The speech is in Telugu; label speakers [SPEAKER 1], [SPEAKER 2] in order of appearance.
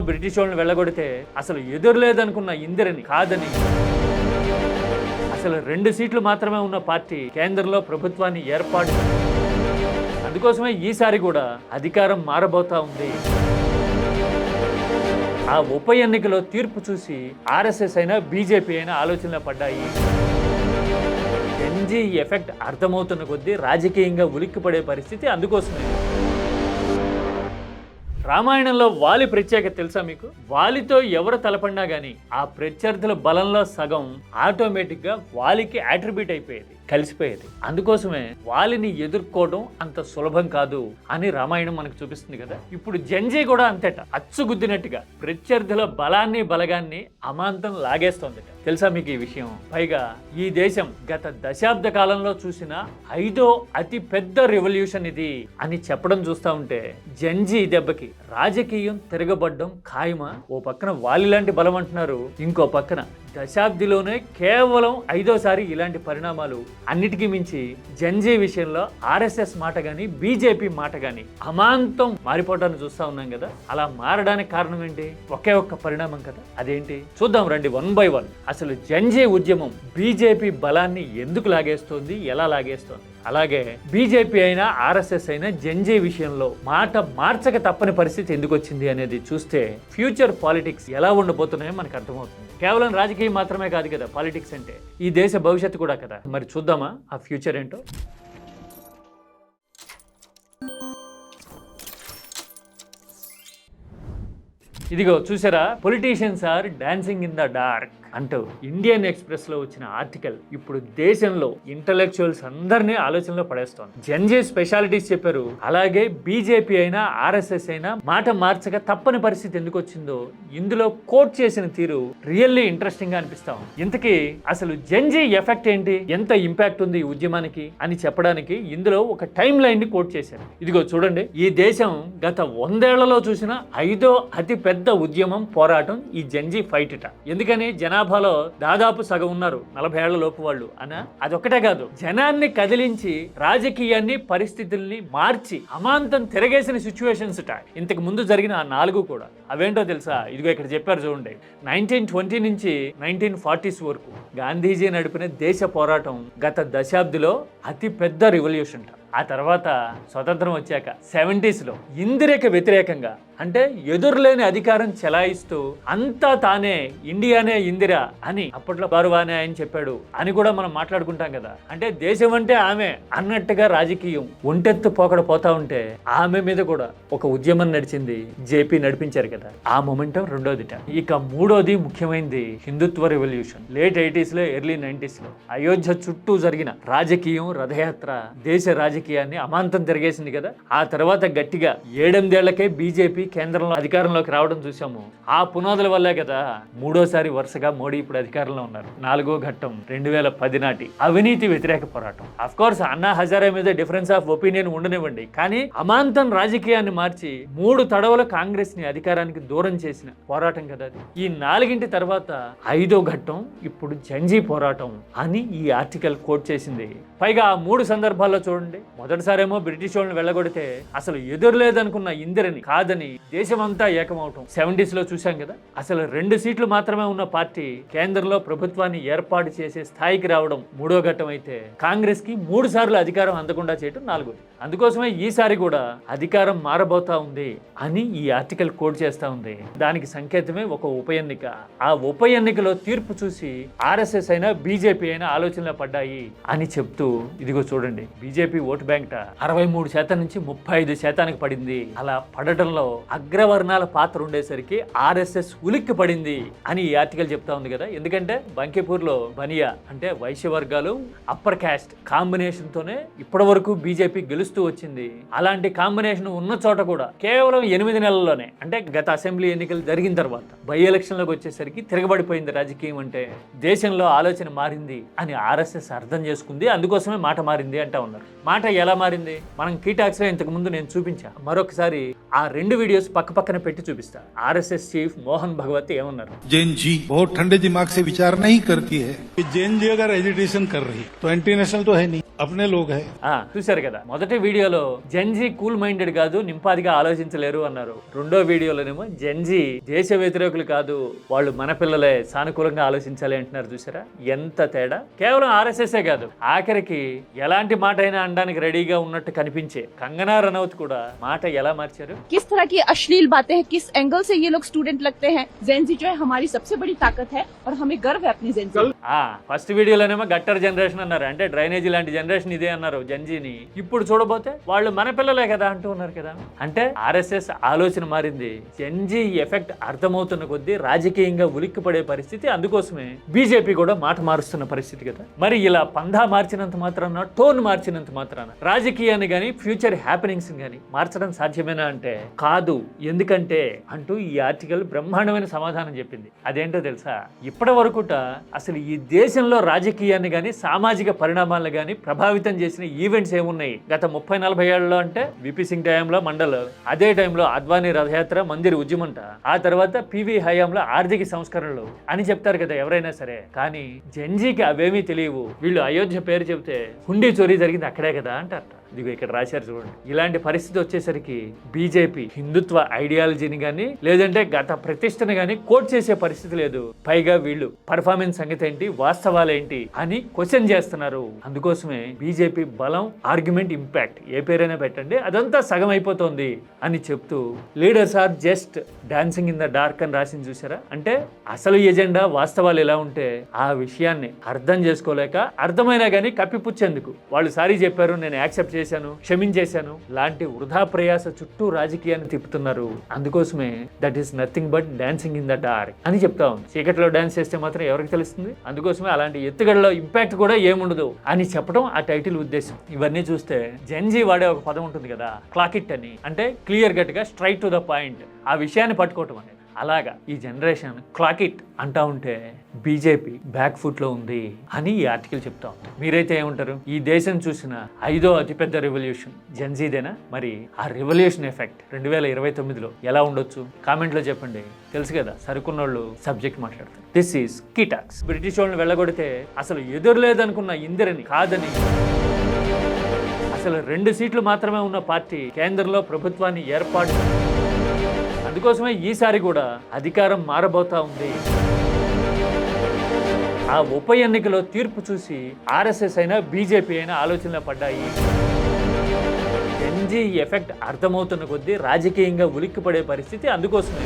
[SPEAKER 1] బ్రిటిష్ వాళ్ళని వెళ్ళగొడితే అసలు ఎదురులేదనుకున్న ఇందిరని కాదని, అసలు 2 సీట్లు మాత్రమే ఉన్న పార్టీ కేంద్రంలో ప్రభుత్వాన్ని ఏర్పాటు, అందుకోసమే ఈసారి కూడా అధికారం మారబోతా ఉంది. ఆ ఉప ఎన్నికలో తీర్పు చూసి ఆర్ఎస్ఎస్ అయినా బీజేపీ అయినా ఆలోచనలో పడ్డాయి. ఎన్జీ ఎఫెక్ట్ అర్థమవుతున్న కొద్దీ రాజకీయంగా ఉలిక్కిపడే పరిస్థితి అందుకోసమే. రామాయణంలో వాలి ప్రత్యేకత తెలుసా మీకు? వాలితో ఎవరు తలపడినా గానీ ఆ ప్రత్యర్థుల బలంలో సగం ఆటోమేటిక్గా వాలికి అట్రిబ్యూట్ అయిపోయేది, కలిసిపోయేది. అందుకోసమే వాలిని ఎదుర్కోవడం అంత సులభం కాదు అని రామాయణం మనకు చూపిస్తుంది కదా. ఇప్పుడు జంజీ కూడా అంతేట, అచ్చుగుద్దినట్టుగా ప్రత్యర్థుల బలాన్ని బలగాన్ని అమాంతం లాగేస్తోందట. తెలుసా మీకు ఈ విషయం? పైగా ఈ దేశం గత దశాబ్ద కాలంలో చూసిన 5వ అతి పెద్ద రెవల్యూషన్ ఇది అని చెప్పడం చూస్తా ఉంటే జంజీ దెబ్బకి రాజకీయం తిరగబడ్డం ఖాయమా? ఓ పక్కన వాలి లాంటి బలం అంటున్నారు, ఇంకో పక్కన దశాబ్దిలోనే కేవలం 5వసారి ఇలాంటి పరిణామాలు. అన్నిటికీ మించి జంజీ విషయంలో ఆర్ఎస్ఎస్ మాట గాని బీజేపీ మాట గాని అమాంతం మారిపోవడాన్ని చూస్తా ఉన్నాం కదా. అలా మారడానికి కారణం ఏంటి? ఒకే ఒక్క పరిణామం కదా. అదేంటి చూద్దాం రండి, 1 by 1. అసలు జంజీ ఉద్యమం బీజేపీ బలాన్ని ఎందుకు లాగేస్తోంది, ఎలా లాగేస్తోంది, అలాగే బీజేపీ అయినా ఆర్ఎస్ఎస్ అయినా జంజీ విషయంలో మాట మార్చక తప్పని పరిస్థితి ఎందుకు వచ్చింది అనేది చూస్తే ఫ్యూచర్ పాలిటిక్స్ ఎలా ఉండబోతున్నాయో మనకు అర్థమవుతుంది. కేవలం రాజకీయం మాత్రమే కాదు కదా పాలిటిక్స్ అంటే, ఈ దేశ భవిష్యత్తు కూడా కదా. మరి చూద్దామా ఆ ఫ్యూచర్ ఏంటో? ఇదిగో చూసారా, politicians are dancing in the dark అంటూ ఇండియన్ ఎక్స్ప్రెస్ లో వచ్చిన ఆర్టికల్ ఇప్పుడు దేశంలో ఇంటలెక్చువల్స్ అందరినీ ఆలోచనలో పడేస్తోంది. జంజీ స్పెషాలిటీస్ చెప్పారు, అలాగే బీజేపీ అయినా ఆర్ఎస్ఎస్ అయినా మాట మార్చక తప్పని పరిస్థితి ఎందుకు వచ్చిందో ఇందులో కోట్ చేసిన తీరు రియల్లీ ఇంట్రెస్టింగ్ గా అనిపిస్తాం. ఇంతకీ అసలు జంజీ ఎఫెక్ట్ ఏంటి, ఎంత ఇంపాక్ట్ ఉంది ఈ ఉద్యమానికి అని చెప్పడానికి ఇందులో ఒక టైం లైన్ ని కోట్ చేశారు. ఇదిగో చూడండి, ఈ దేశం గత 100 ఏళ్లలో చూసిన 5వ అతి పెద్ద ఉద్యమం, పోరాటం ఈ జంజీ ఫైట్ ఇట. ఎందుకని? జనాభాలో దాదాపు సగం ఉన్నారు 40 ఏళ్ల లోపు వాళ్ళు అనా. అదొక్కటే కాదు, జనాన్ని కదిలించి రాజకీయాన్ని పరిస్థితుల్ని మార్చి అమాంతం తిరగేసిన సిచ్యువేషన్స్ ఇట. ఇంతకు ముందు జరిగిన ఆ 4 కూడా అవేంటో తెలుసా? ఇదిగో ఇక్కడ చెప్పారు చూడండి. 1920 నుంచి 1940s వరకు గాంధీజీ నడిపిన దేశ పోరాటం గత దశాబ్దిలో అతి పెద్ద రివల్యూషన్. ఆ తర్వాత స్వతంత్రం వచ్చాక 70s లో ఇందిరకి వ్యతిరేకంగా, అంటే ఎదురులేని అధికారం చెలాయిస్తూ అంతా తానే ఇండియానే ఇందిరా అని అప్పట్లో బారువానే ఆయన చెప్పాడు అని కూడా మనం మాట్లాడుకుంటాం కదా. అంటే దేశం అంటే ఆమె అన్నట్టుగా రాజకీయం ఒంటెత్తు పోకడ పోతా ఉంటే ఆమె మీద కూడా ఒక ఉద్యమం నడిచింది, జేపీ నడిపించారు కదా. ఆ మొమెంటం రెండోదిట. ఇక మూడోది ముఖ్యమైనది హిందుత్వ రెవల్యూషన్. లేట్ 80s లో ఎర్లీ 90s లో అయోధ్య చుట్టూ జరిగిన రాజకీయం, రథయాత్ర దేశ రాజకీయాన్ని అమాంతం తిరిగేసింది కదా. ఆ తర్వాత గట్టిగా 7-8 ఏళ్లకే బీజేపీ కేంద్రంలో అధికారంలోకి రావడం చూసాము. ఆ పునాదుల వల్లే కదా 3వసారి వరుసగా మోడీ ఇప్పుడు అధికారంలో ఉన్నారు. 4వ ఘట్టం 2010 నాటి అవినీతి వ్యతిరేక పోరాటం. అఫ్ కోర్స్ అన్నా హజారే మీద డిఫరెన్స్ ఆఫ్ ఒపీనియన్ ఉండనివ్వండి, కానీ అమాంతం రాజకీయాన్ని మార్చి 3 తడవల కాంగ్రెస్ ని అధికారానికి దూరం చేసిన పోరాటం కదా అది. ఈ 4గింటి తర్వాత 5వ ఘట్టం ఇప్పుడు జంజీ పోరాటం అని ఈ ఆర్టికల్ కోట్ చేసింది. పైగా 3 సందర్భాల్లో చూడండి. మొదటిసారేమో బ్రిటిష్ వాళ్ళని వెళ్ళగొడితే అసలు ఎదురులేదనుకున్న ఇందిరని కాదని దేశమంతా ఏకమవటం 70s లో చూసాం కదా. అసలు 2 సీట్లు మాత్రమే ఉన్న పార్టీ కేంద్రంలో ప్రభుత్వాన్ని ఏర్పాటు చేసే స్థాయికి రావడం 3వ ఘట్టం అయితే, కాంగ్రెస్ కి 3 సార్లు అధికారం అందకుండా చేయటం 4వది. అందుకోసమే ఈసారి కూడా అధికారం మారబోతా ఉంది అని ఈ ఆర్టికల్ కోట్ చేస్తా ఉంది. దానికి సంకేతమే ఒక ఉప ఎన్నిక. ఆ ఉప ఎన్నికలో తీర్పు చూసి ఆర్ఎస్ఎస్ అయినా బీజేపీ అయినా ఆలోచనలో పడ్డాయి అని చెప్తూ ఇదిగో చూడండి, బీజేపీ ఓటు బ్యాంక్ 63% నుంచి 35% పడింది. అలా పడటంలో అగ్రవర్ణాల పాత్ర ఉండేసరికి ఆర్ఎస్ఎస్ ఉలిక్కి పడింది అని ఈ ఆర్టికల్ చెప్తా ఉంది కదా. ఎందుకంటే బంకీపూర్ లో బనియా అంటే వైశ్య వర్గాలు, అప్పర్ క్యాస్ట్ కాంబినేషన్ తోనే ఇప్పటి వరకు బీజేపీ గెలుస్తూ వచ్చింది. అలాంటి కాంబినేషన్ ఉన్న చోట కూడా కేవలం 8 నెలల్లోనే, అంటే గత అసెంబ్లీ ఎన్నికలు జరిగిన తర్వాత బై ఎలక్షన్ లోకి వచ్చేసరికి తిరగబడిపోయింది రాజకీయం. అంటే దేశంలో ఆలోచన మారింది అని ఆర్ఎస్ఎస్ అర్థం చేసుకుంది, అందుకోసమే మాట మారింది అంటా ఉన్నారు. మాట ఎలా మారింది మనం కీటాక్స్ లో ఇంతకు ముందు నేను చూపించా. మరొకసారి ఆ 2 వీడియోస్ పక్క పక్కన పెట్టి చూపిస్తా. ఆర్ఎస్ఎస్ చీఫ్ మోహన్ భగవత్ ఏమన్నారు?
[SPEAKER 2] जैन जी बहुत ठंडे दिमाग से विचार नहीं करती है
[SPEAKER 3] कि जैन जी अगर एजिटेशन कर रही तो एंटी नेशनल तो है नहीं, अपने लोग है.
[SPEAKER 1] చూశారు కదా, మొదటి వీడియోలో జెన్జీ కూల్ మైండెడ్ కాదు, నింపాదిగా ఆలోచించలేరు అన్నారు. రెండో వీడియోలోనేమో జెన్జీ దేశ వ్యతిరేకులు కాదు, వాళ్ళు మన పిల్లలే, సానుకూలంగా ఆలోచించాలి అంటున్నారు. చూసారా ఎంత తేడా? కేవలం ఆర్ఎస్ఎస్ఏ కాదు, ఆఖరికి ఎలాంటి మాట అయినా అనడానికి రెడీగా ఉన్నట్టు కనిపించే కంగనా రనౌత్ కూడా మాట ఎలా మార్చారు?
[SPEAKER 4] किस तरह की अश्लील बातें हैं, किस एंगल से ये लोग स्टूडेंट लगते हैं. जेनजी जो है हमारी सबसे बड़ी ताकत है और हमें गर्व है अपनी जेनजी.
[SPEAKER 1] ఫస్ట్ వీడియోలోనేమో గట్టర్ జనరేషన్ అన్నారు, అంటే డ్రైనేజీ లాంటి జనరేషన్ ఇదే అన్నారు జెన్జీని. ఇప్పుడు చూడబోతే వాళ్ళు మన పిల్లలే కదా అంటూ ఉన్నారు కదా. అంటే ఆర్ఎస్ఎస్ ఆలోచన మారింది. జెన్జీ ఎఫెక్ట్ అర్థమవుతున్న కొద్దీ రాజకీయంగా ఉలిక్కి పడే పరిస్థితి. అందుకోసమే బీజేపీ కూడా మాట మారుస్తున్న పరిస్థితి కదా. మరి ఇలా పందా మార్చినంత మాత్రాన, టోన్ మార్చినంత మాత్రాన రాజకీయాన్ని గానీ ఫ్యూచర్ హ్యాపెనింగ్స్ గానీ మార్చడం సాధ్యమేనా అంటే కాదు. ఎందుకంటే అంటూ ఈ ఆర్టికల్ బ్రహ్మాండమైన సమాధానం చెప్పింది. అదేంటో తెలుసా? ఇప్పటి వరకుట అసలు ఈ దేశంలో రాజకీయాన్ని గానీ సామాజిక పరిణామాలను గానీ ప్రభావితం చేసిన ఈవెంట్స్ ఏమున్నాయి గత 30-40 ఏళ్లలో అంటే విపి సింగ్ టైంలో మండల్, అదే టైంలో అద్వానీ రథయాత్ర, మందిర్ ఉద్యమంట, ఆ తర్వాత పివి హయాంలో ఆర్థిక సంస్కరణలు అని చెప్తారు కదా ఎవరైనా సరే. కానీ జెన్జీకి అవేమీ తెలియవు. వీళ్ళు అయోధ్య పేరు చెబితే హుండీ చోరీ జరిగింది అక్కడే కదా అంటారు. ఇదిగో ఇక్కడ రాశారు చూడండి. ఇలాంటి పరిస్థితి వచ్చేసరికి బీజేపీ హిందుత్వ ఐడియాలజీని గానీ లేదంటే గత ప్రతిష్టను గానీ కోట్ చేసే పరిస్థితి లేదు. పైగా వీళ్ళు పర్ఫార్మెన్స్ సంగతి ఏంటి, వాస్తవాలేంటి అని క్వశ్చన్ చేస్తున్నారు. అందుకోసమే బీజేపీ బలం, ఆర్గ్యుమెంట్, ఇంపాక్ట్ ఏ పేరైనా పెట్టండి అదంతా సగం అయిపోతుంది అని చెప్తూ leaders are just dancing in the dark అని రాసింది చూసారా. అంటే అసలు ఎజెండా, వాస్తవాలు ఎలా ఉంటే ఆ విషయాన్ని అర్థం చేసుకోలేక, అర్థమైనా గానీ కప్పిపుచ్చేందుకు వాళ్ళు సారీ చెప్పారు, నేను యాక్సెప్ట్ చేశాను, క్షమించేశాను లాంటి వృధా ప్రయాస చుట్టూ రాజకీయాన్ని తిప్పుతున్నారు. అందుకోసమే that is nothing but dancing in the dark అని చెప్తా ఉంది. చీకట్లో డాన్స్ చేస్తే మాత్రం ఎవరికి తెలుస్తుంది? అందుకోసమే అలాంటి ఎత్తుగడలో ఇంపాక్ట్ కూడా ఏముండదు అని చెప్పడం ఆ టైటిల్ ఉద్దేశం. ఇవన్నీ చూస్తే జెన్జీ వాడే ఒక పదం ఉంటుంది కదా, క్లాక్ ఇట్ అని. అంటే క్లియర్ కట్ గా స్ట్రైట్ టు ద పాయింట్, ఆ విషయాన్ని పట్టుకోవటం అనేది. అలాగా ఈ జనరేషన్ క్లాక్ ఇట్ అంటా ఉంటే బీజేపీ బ్యాక్ ఫుట్ లో ఉంది అని ఈ ఆర్టికల్ చెప్తా ఉంది. మీరైతే ఏమంటారు? ఈ దేశం చూసిన 5వ అతిపెద్ద రెవల్యూషన్ జెన్జీదేనా? మరి ఆ రెవల్యూషన్ ఎఫెక్ట్ 2029లో ఎలా ఉండొచ్చు? కామెంట్ లో చెప్పండి. తెలుసు కదా, సరుకున్నోళ్ళు సబ్జెక్ట్ మాట్లాడతారు. దిస్ ఈస్ కీటాక్స్. బ్రిటిష్ వాళ్ళని వెళ్ళగొడితే అసలు ఎదురులేదనుకున్న ఇందిరని కాదని, అసలు 2 సీట్లు మాత్రమే ఉన్న పార్టీ కేంద్రంలో ప్రభుత్వాన్ని ఏర్పాటు, అందుకోసమే ఈసారి కూడా అధికారం మారబోతా ఉంది. ఆ ఉప ఎన్నికలో తీర్పు చూసి ఆర్ఎస్ఎస్ అయినా బీజేపీ అయినా ఆలోచనలో పడ్డాయి. ఎన్జీ ఎఫెక్ట్ అర్థమవుతున్న కొద్దీ రాజకీయంగా ఉలిక్కిపడే పరిస్థితి. అందుకోసమే